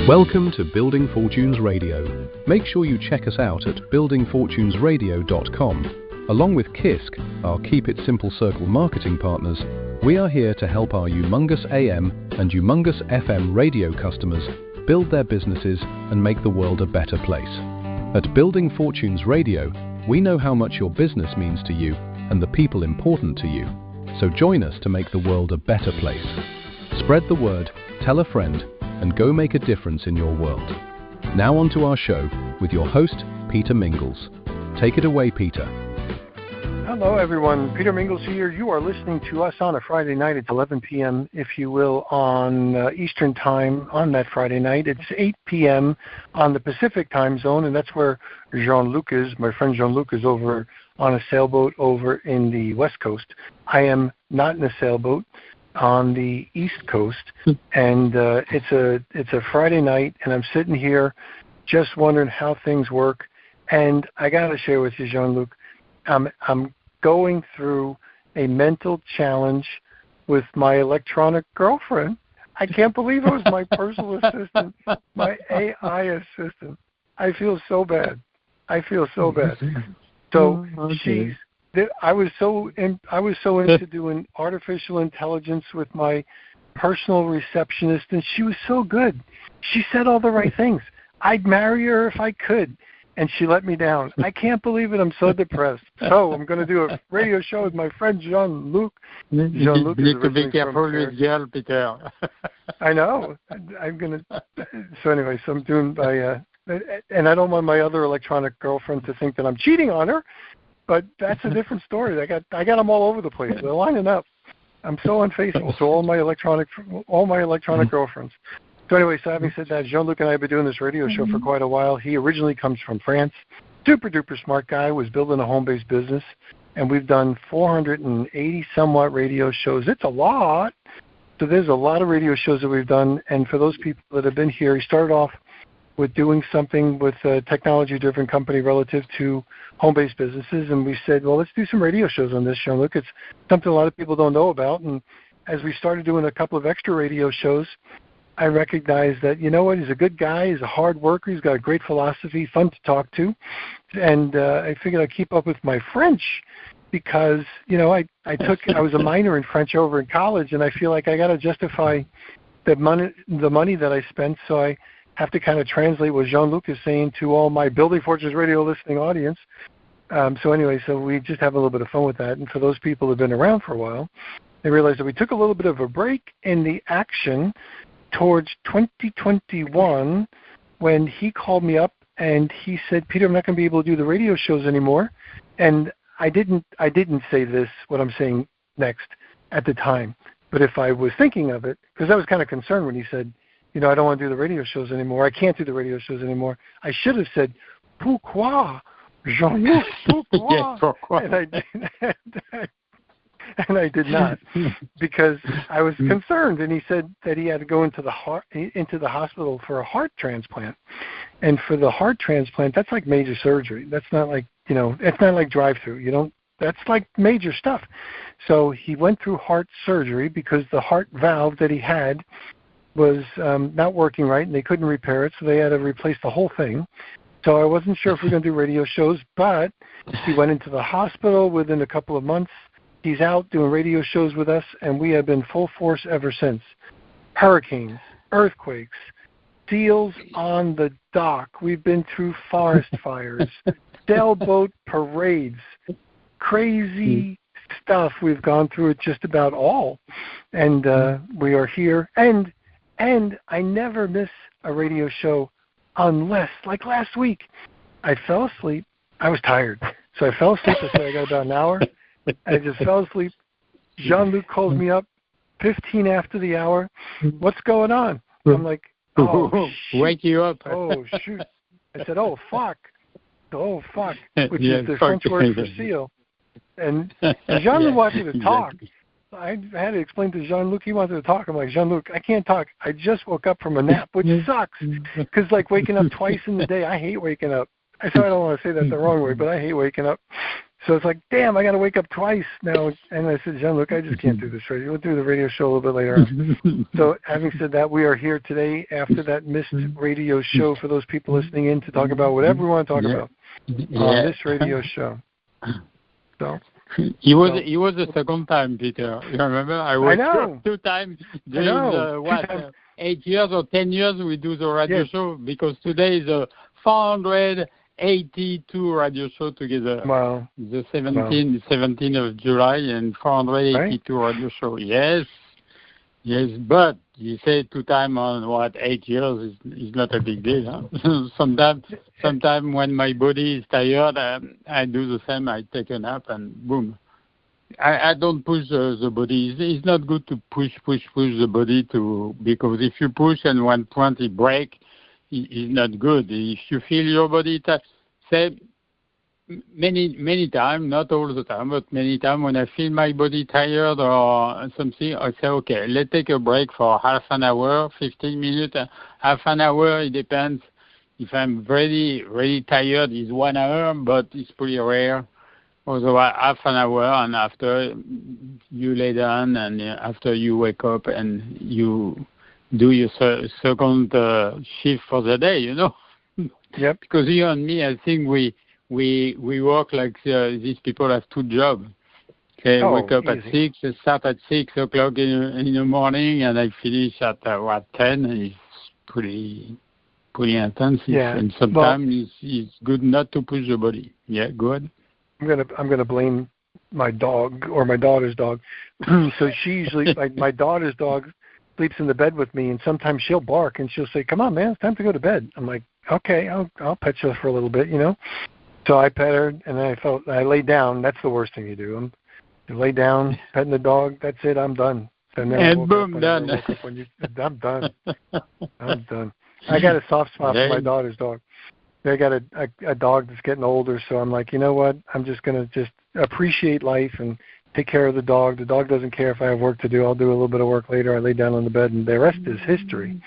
Welcome to Building Fortunes Radio. Make sure you check us out at buildingfortunesradio.com. Along with KISC, our Keep It Simple Circle marketing partners, we are here to help our Humongous AM and Humongous FM radio customers build their businesses and make the world a better place. At Building Fortunes Radio, we know how much your business means to you and the people important to you. So join us to make the world a better place. Spread the word, tell a friend, and go make a difference in your world. Now on to our show with your host, Peter Mingils. Take it away, Peter. Hello, everyone. Peter Mingils here. You are listening to us on a Friday night. It's 11 p.m., if you will, on Eastern Time on that Friday night. It's 8 p.m. on the Pacific Time Zone, and that's where Jean Luc is. My friend Jean Luc is over on a sailboat over in the West Coast. I am not in a sailboat on the East Coast, and it's a Friday night, and I'm sitting here just wondering how things work. And I got to share with you, Jean-Luc, I'm going through a mental challenge with my electronic girlfriend. I can't believe it was my personal assistant, my AI assistant. I feel so bad. So okay. I was so into doing artificial intelligence with my personal receptionist, and she was so good. She said all the right things. I'd marry her if I could, and she let me down. I can't believe it. I'm so depressed. So I'm going to do a radio show with my friend Jean Luc. Jean Luc is originally from Paris. Peter. I know. I'm going to. So anyway, so I'm doing by, and I don't want my other electronic girlfriend to think that I'm cheating on her. But that's a different story. I got them all over the place. They're lining up. I'm so unfaithful to all my electronic girlfriends. So anyway, so having said that, Jean-Luc and I have been doing this radio show for quite a while. He originally comes from France. Super duper smart guy, was building a home-based business, and we've done 480 somewhat radio shows. It's a lot. So there's a lot of radio shows that we've done, and for those people that have been here, he started off with doing something with a technology-driven company relative to home-based businesses, and we said, well, let's do some radio shows on this, Jean-Luc. It's something a lot of people don't know about, and as we started doing a couple of extra radio shows, I recognized that, you know what, he's a good guy, he's a hard worker, he's got a great philosophy, fun to talk to, and I figured I'd keep up with my French because, you know, I was a minor in French over in college, and I feel like I got to justify the money that I spent, so I have to kind of translate what Jean-Luc is saying to all my Building Fortunes radio listening audience. So anyway, so we just have a little bit of fun with that. And for those people who have been around for a while, they realize that we took a little bit of a break in the action towards 2021 when he called me up and he said, Peter, I'm not going to be able to do the radio shows anymore. And I didn't say this, what I'm saying next at the time. But if I was thinking of it, because I was kind of concerned when he said, you know, I don't want to do the radio shows anymore. I can't do the radio shows anymore. I should have said, pourquoi, Jean-Luc, pourquoi? Yes, pourquoi? And I did not, because I was concerned. And he said that he had to go into the hospital for a heart transplant. And for the heart transplant, that's like major surgery. That's not like, you know, it's not like drive-through. You don't. That's like major stuff. So he went through heart surgery because the heart valve that he had was not working right, and they couldn't repair it, so they had to replace the whole thing. So I wasn't sure if we were going to do radio shows, but he went into the hospital within a couple of months. He's out doing radio shows with us, and we have been full force ever since. Hurricanes, earthquakes, seals on the dock. We've been through forest fires, sailboat parades, crazy stuff. We've gone through it just about all, and we are here. And I never miss a radio show unless, like last week, I fell asleep. I was tired. So I fell asleep. I said I got about an hour. I just fell asleep. Jean-Luc called me up 15 after the hour. What's going on? I'm like, oh, shoot. Wake you up. Oh, shoot. I said, oh, fuck. Which is the French word for seal. And Jean-Luc wanted to talk. I had to explain to Jean-Luc, he wanted to talk. I'm like, Jean-Luc, I can't talk. I just woke up from a nap, which sucks. Because, like, waking up twice in the day, I hate waking up. I don't want to say that the wrong way, but I hate waking up. So it's like, damn, I got to wake up twice now. And I said, Jean Luc, I just can't do this radio. We'll do the radio show a little bit later on. So having said that, we are here today after that missed radio show for those people listening in to talk about whatever we want to talk about on this radio show. So He was the second time, Peter. You remember? I was 2 times during 8 years or 10 years we do the radio show, because today is a 482 radio show together. Wow. The 17th of July and 482 radio show. Yes, but you say 2 times on 8 years is not a big deal. Huh? Sometimes when my body is tired, I do the same. I take a nap and boom. I don't push the body. It's not good to push the body because if you push and one point it breaks, it's not good. If you feel your body say many times, not all the time, but many times when I feel my body tired or something, I say, okay, let's take a break for half an hour, 15 minutes, half an hour. It depends. If I'm really tired, it's 1 hour, but it's pretty rare. Also, half an hour, and after you lay down, and after you wake up, and you do your second shift for the day, you know. Yep. Because you and me, I think we work like these people have 2 jobs. Okay, wake up easy. at 6, start at 6 o'clock in the morning, and I finish at 10. It's pretty intense. Yeah. And sometimes it's good not to push the body. Yeah, go ahead. I'm gonna blame my dog or my daughter's dog. So she usually, like, my daughter's dog sleeps in the bed with me, and sometimes she'll bark and she'll say, "Come on, man, it's time to go to bed." I'm like, "Okay, I'll pet you for a little bit, you know." So I pet her, and then I lay down. That's the worst thing you do. You lay down, petting the dog. That's it. I'm done. And boom, done. I'm done. I'm done. I got a soft spot for my daughter's dog. I got a dog that's getting older, so I'm like, you know what? I'm just going to just appreciate life and take care of the dog. The dog doesn't care if I have work to do. I'll do a little bit of work later. I lay down on the bed, and the rest is history.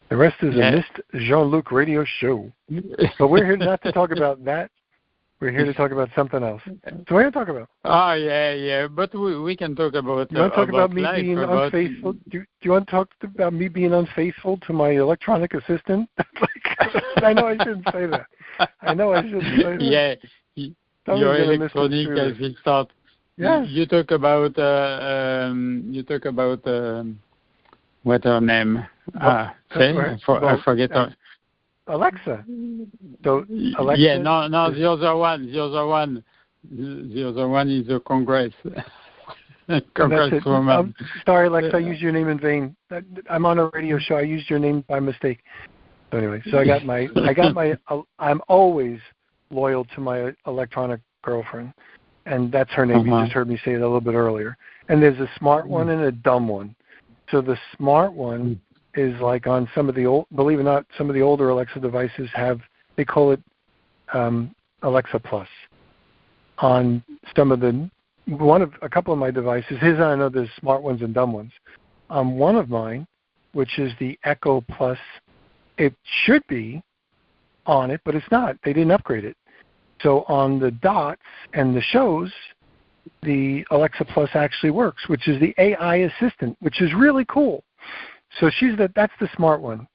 The rest is a missed Jean Luc radio show. But we're here not to talk about that. We're here to talk about something else. So what are you going to talk about? Oh, yeah. But we can talk about you want to talk about me life, being unfaithful? Do you want to talk about me being unfaithful to my electronic assistant? I know I shouldn't say that. Yeah. Your electronic assistant. Yes. You talk about what's her name? I forget her. Alexa. So Alexa. Yeah, no, the other one is the Congress. Congresswoman. Sorry, Alexa, I used your name in vain. I'm on a radio show. I used your name by mistake. So anyway, so I'm always loyal to my electronic girlfriend, and that's her name. You just heard me say it a little bit earlier. And there's a smart one and a dumb one. So the smart one is like on some of the old, believe it or not, some of the older Alexa devices they call it Alexa Plus. On some of a couple of my devices, I know there's smart ones and dumb ones. On one of mine, which is the Echo Plus, it should be on it, but it's not. They didn't upgrade it. So on the dots and the shows, the Alexa Plus actually works, which is the AI assistant, which is really cool. So that's the smart one,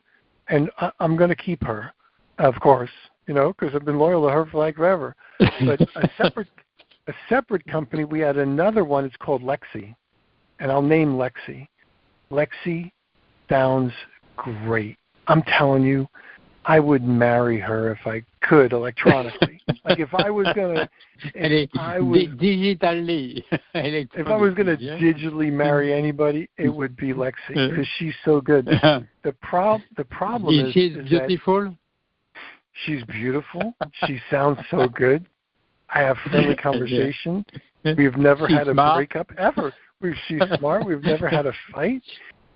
and I'm going to keep her, of course, because I've been loyal to her for like forever. But a separate company, we had another one. It's called Lexi, and I'll name Lexi. Lexi sounds great. I'm telling you, I would marry her if I could electronically. Like if I was gonna, digitally. If I was gonna digitally marry anybody, it would be Lexi because she's so good. The problem is she's beautiful. She's beautiful. She sounds so good. I have friendly conversation. We've never had a breakup ever. She's smart. We've never had a fight.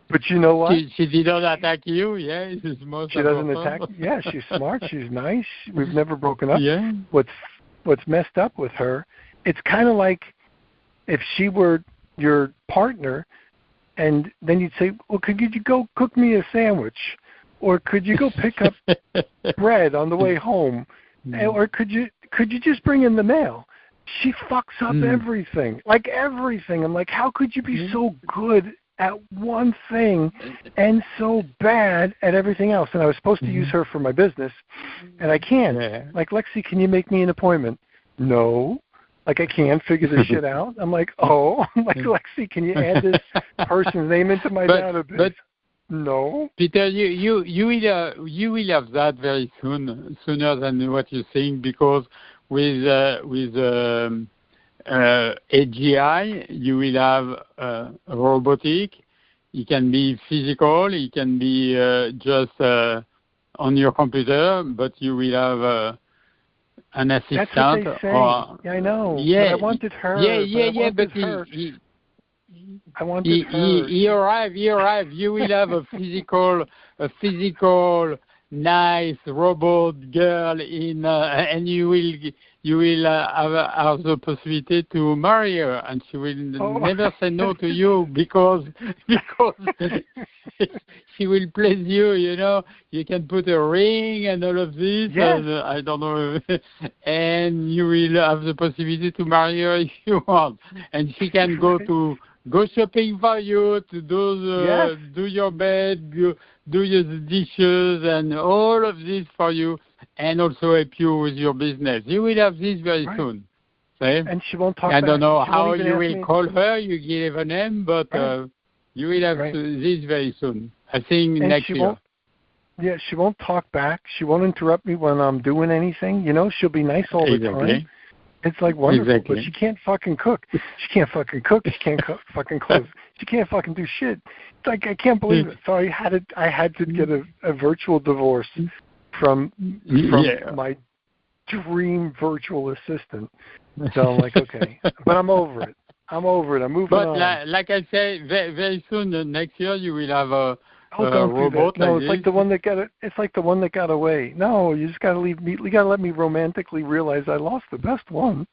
But you know what? She didn't attack you, yeah? She doesn't attack. Yeah, she's smart. She's nice. We've never broken up. Yeah. What's messed up with her, it's kind of like if she were your partner, and then you'd say, well, could you go cook me a sandwich? Or could you go pick up bread on the way home? Or could you just bring in the mail? she fucks up everything. Like everything. I'm like, how could you be so good at one thing and so bad at everything else? And I was supposed to use her for my business, and I can't. Yeah. Like, Lexi, can you make me an appointment? No. Like, I can't figure this shit out. I'm like, oh. I'm like, Lexi, can you add this person's name into my database? But no. Peter, you will have that very soon, sooner than what you think, because with AGI, you will have robotic. It can be physical. It can be just on your computer, but you will have an assistant. That's what they say. Yeah, I know. Yeah, but I wanted her. But I wanted her. He arrived. You will have a physical, nice robot girl and you will have the possibility to marry her, and she will never say no to you because she will please you. You know, you can put a ring and all of this. Yes. And, I don't know, and you will have the possibility to marry her if you want, and she can go shopping for you, to do your bed, do your dishes, and all of this for you, and also help you with your business. You will have this very soon. See? And she won't talk I don't know she how you will call her. You give a name, but you will have this very soon. I think next year. Yeah, she won't talk back. She won't interrupt me when I'm doing anything. You know, she'll be nice all the time. It's like wonderful, but she can't fucking cook. She can't fucking cook. She can't fucking clothe. She can't fucking do shit. It's like, I can't believe it. So I had to get a virtual divorce from my dream virtual assistant. So I'm like, okay, but I'm over it. I'm moving on. But like I say, very soon next year you will have a robot. No, like it's like the one that got it. It's like the one that got away. No, you just gotta leave me. You gotta let me romantically realize I lost the best one.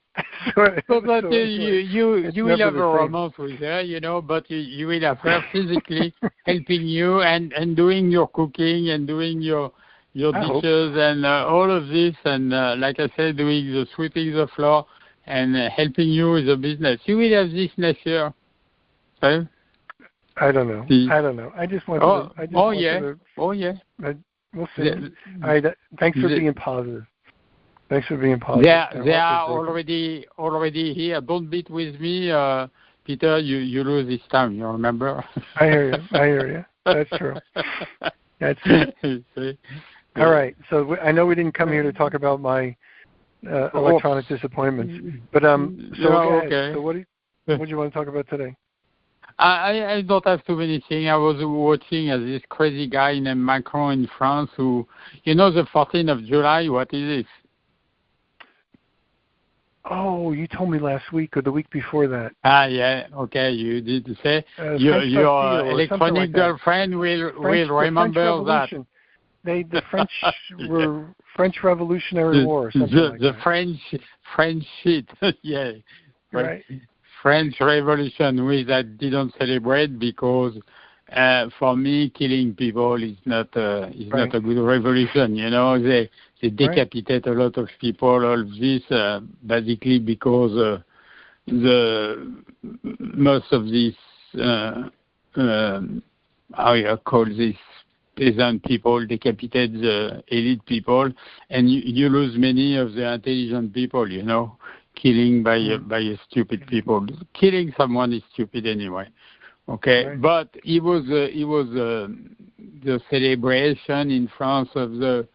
But you will have a romance with her, you know. But you will have her physically helping you and doing your cooking and doing your dishes and all of this, and like I said, doing the sweeping the floor and helping you with the business. You will have this next year. Okay? I don't know. I just want to. Oh yeah. We'll see. All right. Thanks for being positive. They are already here. Don't beat with me, Peter. You lose this time. You remember? I hear you. That's true. That's it. All right. So I know we didn't come here to talk about my electronic disappointments, but So what do you want to talk about today? I don't have too many things. I was watching this crazy guy named Macron in France who, the 14th of July, what is it? Oh, you told me last week or the week before that. Yeah, okay, you did say. Your electronic girlfriend will remember that. The French were French Revolutionary War or something like that. The French shit, yeah. Right. French Revolution, which I didn't celebrate because, for me, killing people is not a good revolution. They decapitate a lot of people. All this basically because most of these how you call this peasant people decapitate the elite people, and you lose many of the intelligent people. Killing by stupid people. Killing someone is stupid anyway. Okay, right. But it was the celebration in France of the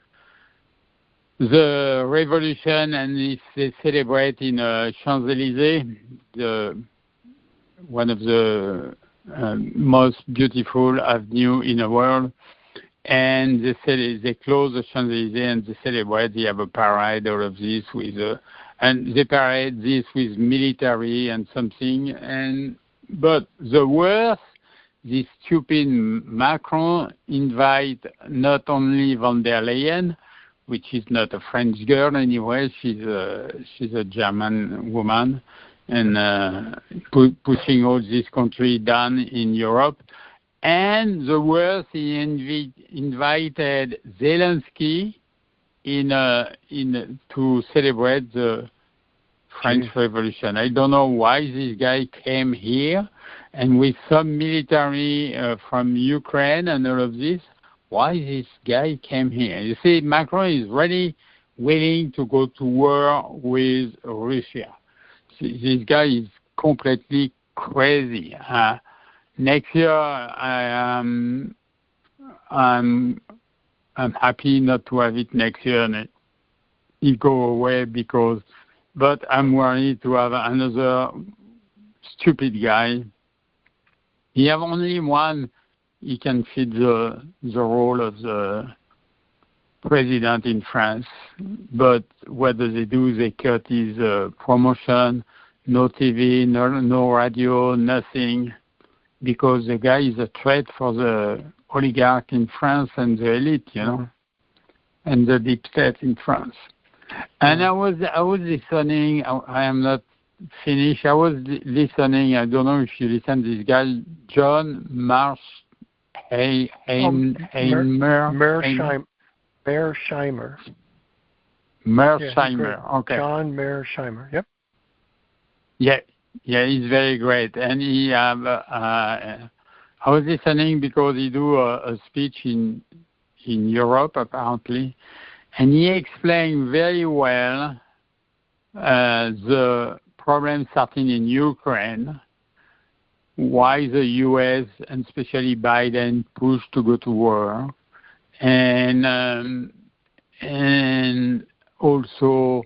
revolution, and they celebrate in Champs-Élysées, one of the most beautiful avenue in the world. And they close the Champs-Élysées and they celebrate. They have a parade, all of this and they parade this with military and something. But the worst, this stupid Macron invite not only von der Leyen, which is not a French girl anyway, she's a German woman, and pushing all this country down in Europe. And the worst, he invited Zelensky to celebrate the French Revolution. I don't know why this guy came here, and with some military from Ukraine and all of this, why this guy came here. You see, Macron is really willing to go to war with Russia. This guy is completely crazy. Next year, I'm happy not to have it next year and it go away but I'm worried to have another stupid guy. He have only one. He can fit the role of the president in France. But what do? They cut his promotion, no TV, no radio, nothing, because the guy is a threat for the oligarch in France and the elite, and the deep state in France. And I was listening. I am not finished. I was listening. I don't know if you listen to this guy, John Mearsheimer. Mearsheimer. Okay. John Mearsheimer. Yep. Yeah, he's very great. And I was listening because he do a speech in Europe apparently, and he explained very well the problem starting in Ukraine, why the U.S. and especially Biden pushed to go to war, and also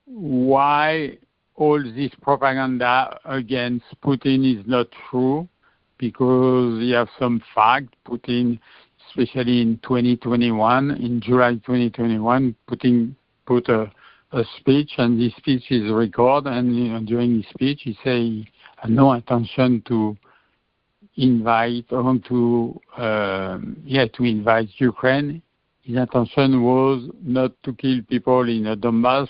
why all this propaganda against Putin is not true, because you have some fact. Putin, especially in 2021, in July 2021, Putin put a speech, and this speech is recorded, and during his speech he said he had no intention to invite Ukraine. His intention was not to kill people in the Donbass,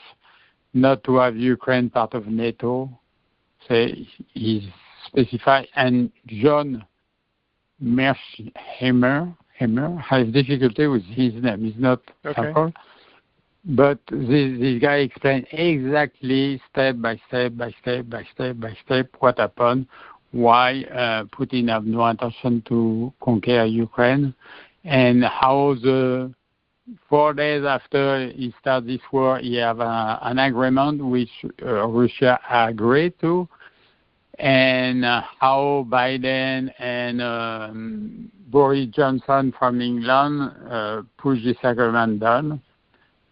not to have Ukraine part of NATO. So he's specified, and John Mearsheimer has difficulty with his name. It's not simple. But this guy explained exactly step by step what happened, why Putin have no intention to conquer Ukraine, and how the 4 days after he started this war, he have an agreement which Russia agreed to, and how Biden and Boris Johnson from England pushed this agreement down.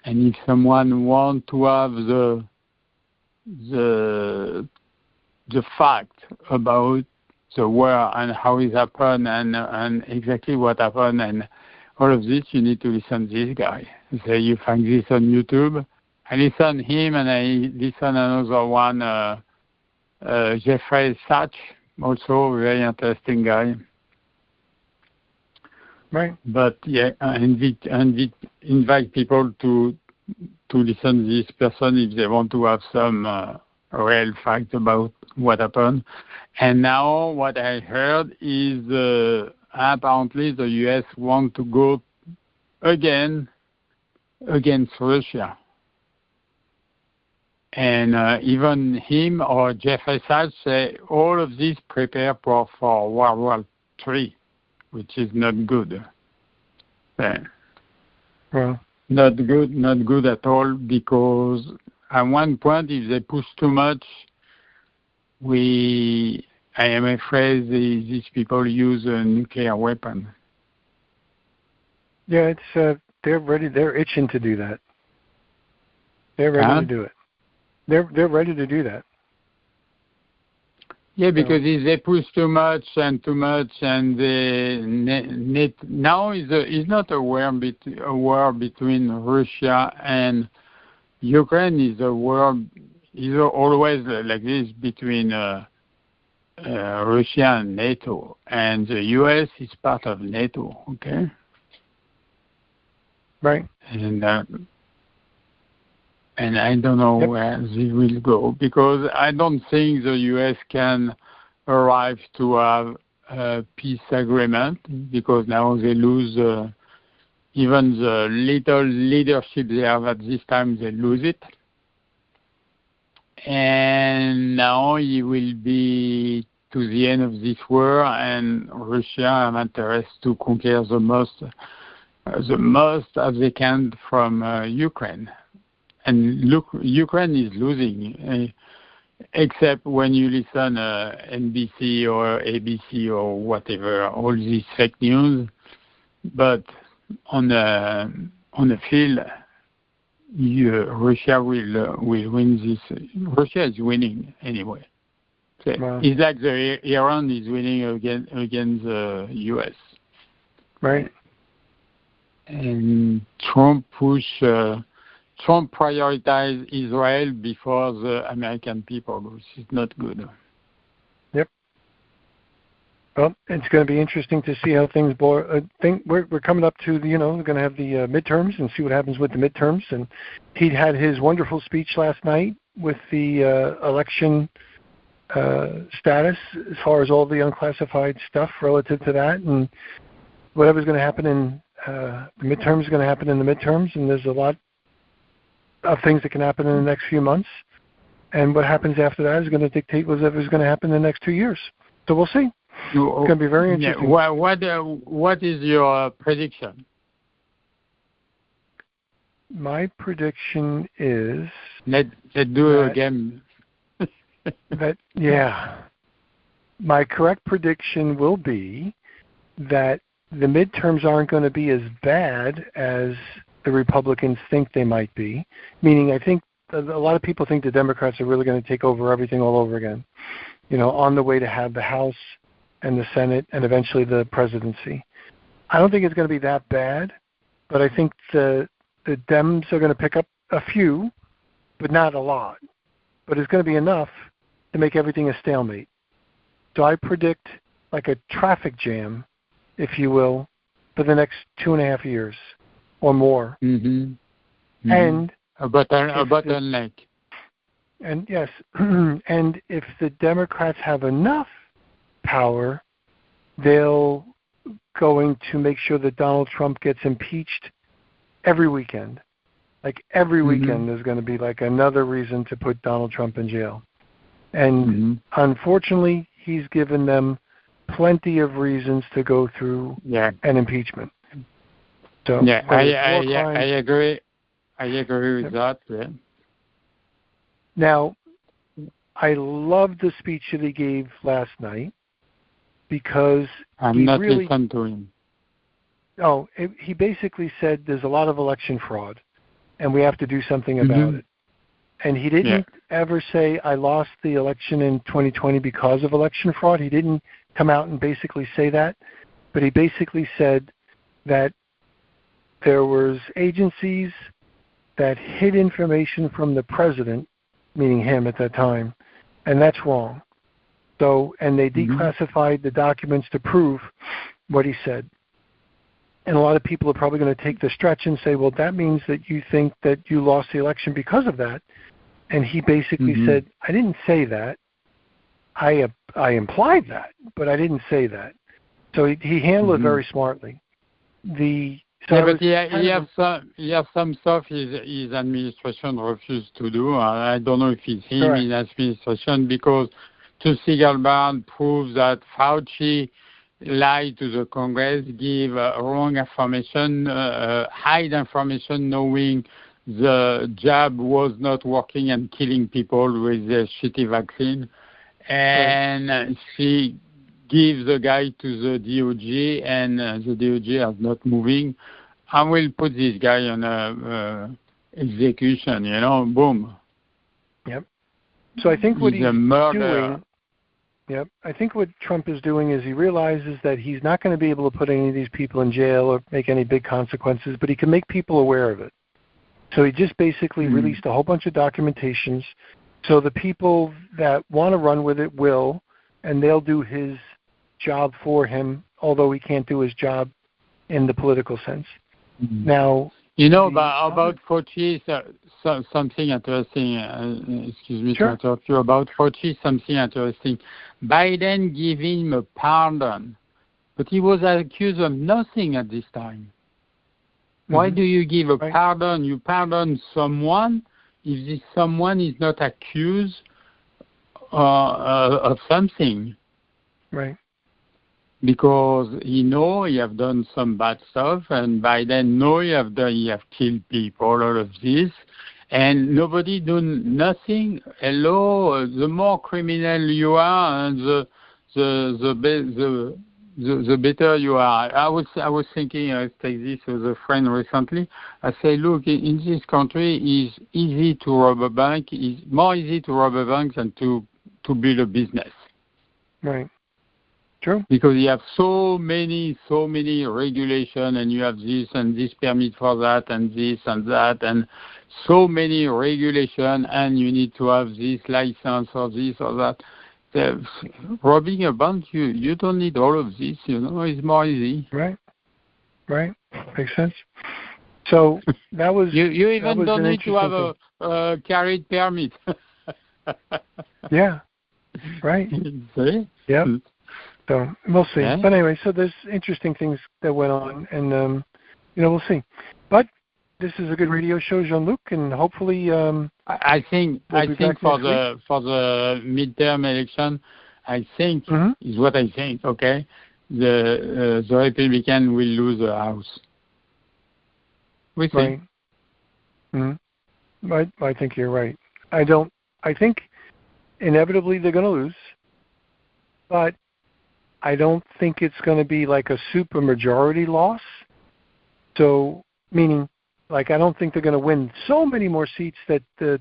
And if someone wants to have the fact about the war and how it happened and exactly what happened and all of this, you need to listen to this guy. So you find this on YouTube. I listen to him, and I listen another one, Jeffrey Sachs, also a very interesting guy. Right. But yeah, invite people to listen to this person if they want to have some real fact about what happened. And now what I heard is apparently the U.S. want to go again against Russia. And even him or Jeffrey Sachs say all of this prepare for World War III, which is not good. Well, not good at all, because at one point, if they push too much, I am afraid these people use a nuclear weapon. Yeah, it's they're ready. They're itching to do that. They're ready to do it. They're ready to do that. Yeah, because if they push too much, and now is not a war between Russia and Ukraine. Is a war is always like this between Russia and NATO, and the U.S. is part of NATO. Okay. Right. And I don't know where they will go, because I don't think the U.S. can arrive to have a peace agreement, because now they lose even the little leadership they have at this time, they lose it. and now he will be to the end of this war, and Russia have interest to conquer the most as they can from Ukraine. And look, Ukraine is losing, except when you listen NBC or ABC or whatever, all these fake news. But on the field, Russia will win this. Russia is winning anyway. So wow. It's like Iran is winning against the U.S. Right. And Trump prioritized Israel before the American people, which is not good. Yep. Well, it's going to be interesting to see how things we're coming up to we're going to have the midterms and see what happens with the midterms. And he had his wonderful speech last night with the election status as far as all the unclassified stuff relative to that, and whatever's going to happen in the midterms is going to happen in the midterms, and there's a lot of things that can happen in the next few months, and what happens after that is going to dictate whatever's going to happen in the next 2 years. So we'll see. It's going to be very interesting. Yeah. What is your prediction? My prediction is let's do it again. My correct prediction will be that the midterms aren't going to be as bad as the Republicans think they might be, meaning I think a lot of people think the Democrats are really going to take over everything all over again, on the way to have the House and the Senate and eventually the presidency. I don't think it's going to be that bad, but I think the Dems are going to pick up a few, but not a lot. But it's going to be enough to make everything a stalemate. So I predict like a traffic jam, if you will, for the next 2.5 years or more. Mm-hmm. Mm-hmm. And a bottleneck. And yes, and if the Democrats have enough power, they'll going to make sure that Donald Trump gets impeached every weekend. Like every weekend there's going to be like another reason to put Donald Trump in jail. And unfortunately, he's given them plenty of reasons to go through an impeachment. So I agree. I agree with that. Yeah. Now, I loved the speech that he gave last night because I'm not listening to him. Oh, he basically said there's a lot of election fraud, and we have to do something about it. And he didn't ever say, I lost the election in 2020 because of election fraud. He didn't come out and basically say that, but he basically said that there was agencies that hid information from the president, meaning him at that time, and that's wrong. So, and they declassified the documents to prove what he said. And a lot of people are probably going to take the stretch and say, well, that means that you think that you lost the election because of that. And he basically said, I didn't say that. I implied that, but I didn't say that. So he handled it very smartly. But he has some stuff his administration refused to do. I don't know if it's him in administration, because to Siegelbard proves that Fauci lied to the Congress, give wrong information, hide information, knowing the jab was not working and killing people with the shitty vaccine. And she gives the guy to the DOJ, and the DOJ is not moving. I will put this guy on execution, boom. Yep. So I think what he's doing... Yep. I think what Trump is doing is he realizes that he's not going to be able to put any of these people in jail or make any big consequences, but he can make people aware of it. So he just basically released a whole bunch of documentations. So the people that want to run with it will, and they'll do his job for him, although he can't do his job in the political sense. Now, about Fauci, something interesting. Excuse me to interrupt you. About Fauci, something interesting. Biden gave him a pardon, but he was accused of nothing at this time. Why do you give a pardon? You pardon someone if this someone is not accused of something. Right. Because he have done some bad stuff, and by then he have killed people, all of this, and nobody do nothing. Hello, the more criminal you are, and the better you are. I was thinking, I take this with a friend recently. I say, look, in this country, it's easy to rob a bank. It's more easy to rob a bank than to build a business. Right. True. Because you have so many regulations, and you have this and this permit for that, and this and that, and so many regulations, and you need to have this license or this or that. Robbing a bank, you don't need all of this. It's more easy. Right. Makes sense. So that was. you even don't need to have a carried permit. Yeah. Right. See? Yep. So we'll see. Yeah. But anyway, so there's interesting things that went on, and we'll see. But this is a good radio show, Jean Luc, and hopefully. I think for the midterm election, I think is what I think. Okay, the Republican will lose the House. We see. Right. Mm-hmm. I think you're right. I think inevitably they're going to lose, but I don't think it's going to be like a supermajority loss. So, meaning, I don't think they're going to win so many more seats that the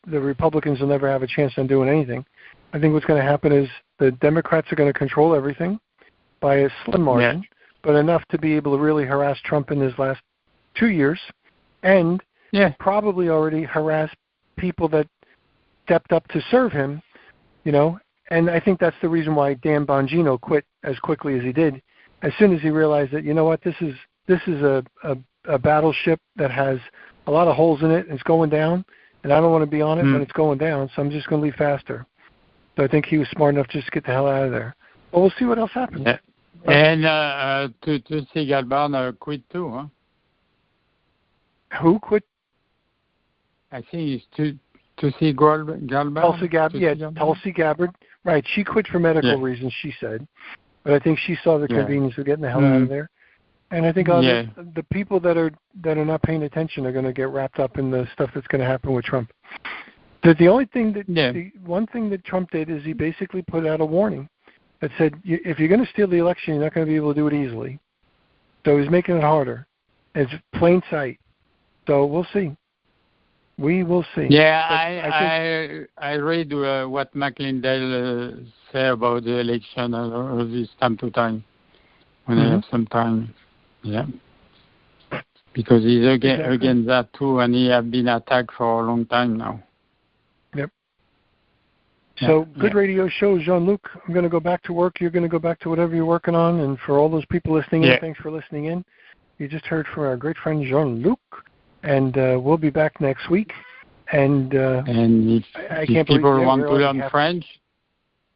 Republicans will never have a chance on doing anything. I think what's going to happen is the Democrats are going to control everything by a slim margin, but enough to be able to really harass Trump in his last 2 years, and probably already harass people that stepped up to serve him, And I think that's the reason why Dan Bongino quit as quickly as he did. As soon as he realized that, this is a battleship that has a lot of holes in it, and it's going down, and I don't want to be on it when it's going down, so I'm just going to leave faster. So I think he was smart enough just to get the hell out of there. But we'll see what else happens. Yeah. And Tulsi Gabbard quit too, huh? Who quit? I think it's Tulsi Gabbard. Tulsi Gabbard. Right, she quit for medical reasons, she said. But I think she saw the convenience of getting the hell out of there. And I think the people that are not paying attention are going to get wrapped up in the stuff that's going to happen with Trump. The only thing the one thing that Trump did is he basically put out a warning that said, if you're going to steal the election, you're not going to be able to do it easily. So he's making it harder. It's plain sight. So we'll see. We will see. Yeah, I read what McLindale say about the election or this time to time when I have some time. Yeah, because he's against that too, and he has been attacked for a long time now. Yep. So good radio show, Jean Luc. I'm going to go back to work. You're going to go back to whatever you're working on, and for all those people listening in, thanks for listening in. You just heard from our great friend Jean Luc. And we'll be back next week. And if people want to learn French,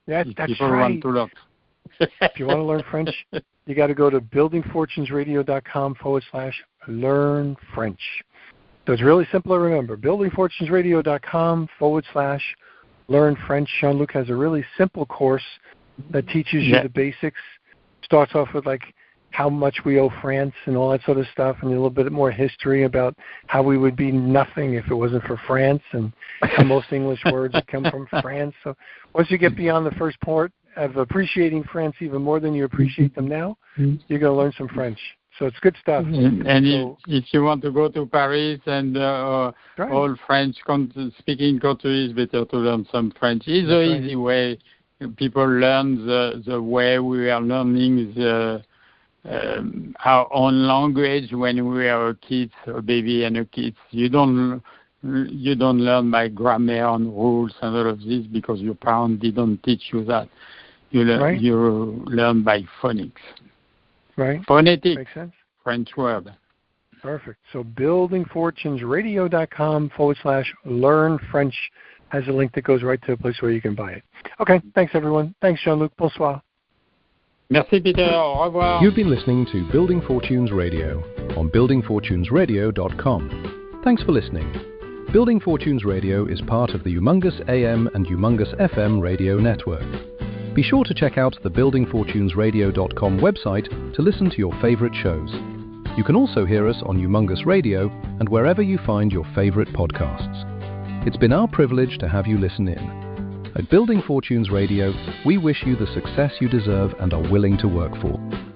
that's people right. Want to learn. If you want to learn French, you got to go to buildingfortunesradio.com/learn French. So it's really simple to remember. buildingfortunesradio.com/learn French. Jean Luc has a really simple course that teaches you the basics. Starts off with how much we owe France and all that sort of stuff, and a little bit more history about how we would be nothing if it wasn't for France, and how most English words come from France. So once you get beyond the first part of appreciating France even more than you appreciate them now, you're going to learn some French. So it's good stuff. And if you want to go to Paris and all French-speaking countries, better to learn some French. It's an easy way. People learn the way we are learning our own language when we are a kid, a baby and a kid. You don't learn by grammar and rules and all of this because your parents didn't teach you that. You learn by phonics. Right. Phonetic. Makes sense. French word. Perfect. So buildingfortunesradio.com/learn French has a link that goes right to a place where you can buy it. Okay. Thanks, everyone. Thanks, Jean Luc. Bonsoir. Merci, Peter. Au revoir. You've been listening to Building Fortunes Radio on buildingfortunesradio.com. Thanks for listening. Building Fortunes Radio is part of the Humongous AM and Humongous FM radio network. Be sure to check out the buildingfortunesradio.com website to listen to your favorite shows. You can also hear us on Humongous Radio and wherever you find your favorite podcasts. It's been our privilege to have you listen in. At Building Fortunes Radio, we wish you the success you deserve and are willing to work for.